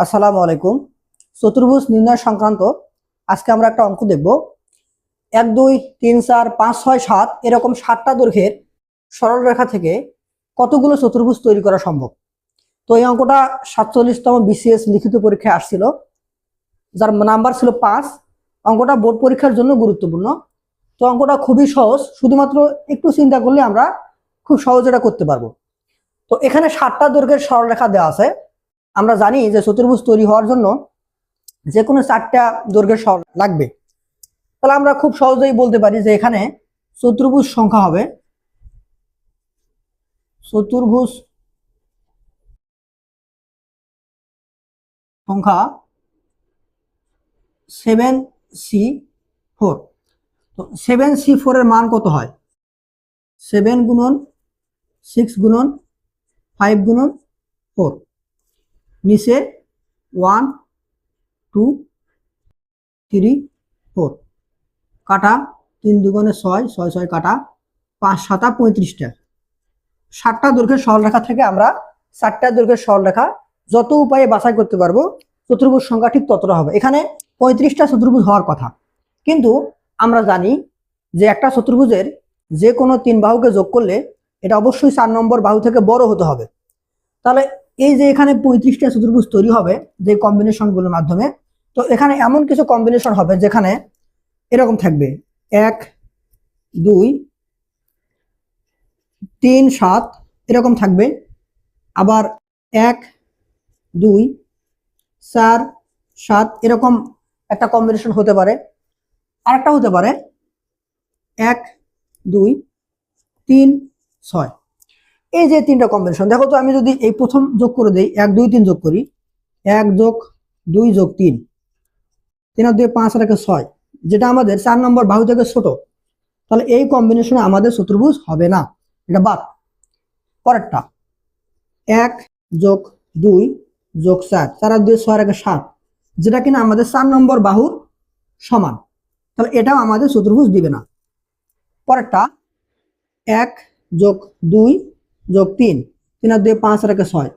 আসসালামু আলাইকুম। চতুর্ভুজ নির্ণয় সংক্রান্ত আজকে আমরা একটা অঙ্ক দেখব। 1 2 3 4 5 6 7 এরকম 7টা দৈর্ঘ্যের সরল রেখা থেকে কতগুলো চতুর্ভুজ তৈরি করা সম্ভব। তো এই অঙ্কটা 47তম বিসিএস লিখিত পরীক্ষায় আসছিল, যার নাম্বার ছিল 5। অঙ্কটা বোর্ড পরীক্ষার জন্য গুরুত্বপূর্ণ। তো অঙ্কটা খুবই সহজ, শুধুমাত্র একটু চিন্তা করলে আমরা খুব সহজে এটা করতে পারবো। তো এখানে 7টা দৈর্ঘ্যের সরলরেখা দেওয়া আছে। আমরা জানি যে চতুর্ভুজ তৈরি হওয়ার জন্য যে কোনো 4টা দৈর্ঘ্যের সরল লাগবে। তাহলে আমরা খুব সহজেই বলতে পারি যে এখানে চতুর্ভুজ সংখ্যা হবে চতুর্ভুজ সংখ্যা 7C4। তো 7C4 এর মান কত হয়? 7 গুণন 6 গুণন 5 গুণন 4, নিচে 1 2 3 4, কাটা 3 দুগুণে 6, 6 6 কাটা 5 7 35টা। 7টা দৈর্ঘ্যের সরলরেখা থেকে আমরা 4টা দৈর্ঘ্যের সরলরেখা যত উপায়ে বাছাই করতে পারবো চতুর্ভুজ সংখ্যা ঠিক ততটা হবে। এখানে 35টা চতুর্ভুজ হওয়ার কথা, কিন্তু আমরা জানি যে একটা চতুর্ভুজের যে কোনো 3 বাহুকে যোগ করলে এটা অবশ্যই 4 নম্বর বাহু থেকে বড় হতে হবে। তাহলে এই যে এখানে 35টা চতুর্ভুজ তৈরি হবে যে কম্বিনেশনগুলোর মাধ্যমে, তো এখানে এমন কিছু কম্বিনেশন হবে যেখানে এরকম থাকবে 1 2 3 7 এরকম থাকবে, আবার 1 2 4 7 এরকম একটা কম্বিনেশন হতে পারে। আরেকটা হতে পারে 1 2 3 6। এই যে 3টা কম্বিনেশন, দেখো তো আমি যদি এই প্রথম যোগ করে দেই 1 2 3 যোগ করি, 1 যোগ 2 যোগ 3, 3 আর 2 5 আর 1 6, যেটা আমাদের 4 নম্বর বাহু থেকে ছোট, তাহলে এই কম্বিনেশনে আমাদের চতুর্ভুজ হবে না, এটা বাদ। পরেরটা 1 যোগ 2 যোগ 4, 4 আর 2 6 আর 1 7, যেটা কিনা আমাদের 4 নম্বর বাহুর সমান, তাহলে এটাও আমাদের চতুর্ভুজ দিবে না। পরেরটা 1 যোগ 2 যোগ 3, 3 আর 2 5 আর 1 6,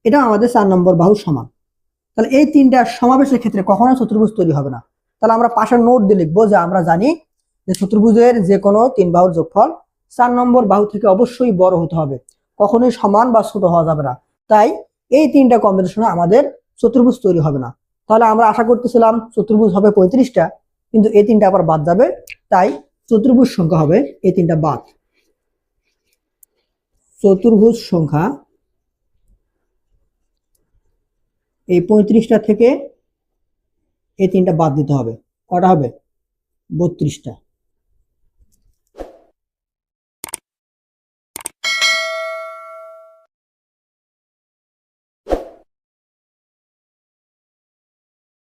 এটাও আমাদের 4 নম্বর বাহুর সমান। তাহলে এই 3টা সমাবেশের ক্ষেত্রে কখনো চতুর্ভুজ তৈরি হবে না। তাহলে আমরা পাশের নোট দিয়ে লিখবো যে আমরা জানি যে চতুর্ভুজের যে কোনো 3 বাহুর যোগফল 4 নম্বর বাহু থেকে অবশ্যই বড় হতে হবে, কখনোই সমান বা ছোট হওয়া যাবে না। তাই এই 3টা কম্বিনেশনে আমাদের চতুর্ভুজ তৈরি হবে না। তাহলে আমরা আশা করতেছিলাম চতুর্ভুজ হবে 35টা, কিন্তু এই 3টা আবার বাদ যাবে, তাই চতুর্ভুজ সংখ্যা হবে এই 3টা বাদ। চতুর্ভুজ সংখ্যা এই 35টা থেকে এই 3টা বাদ দিতে হবে, কটা হবে? 32টা।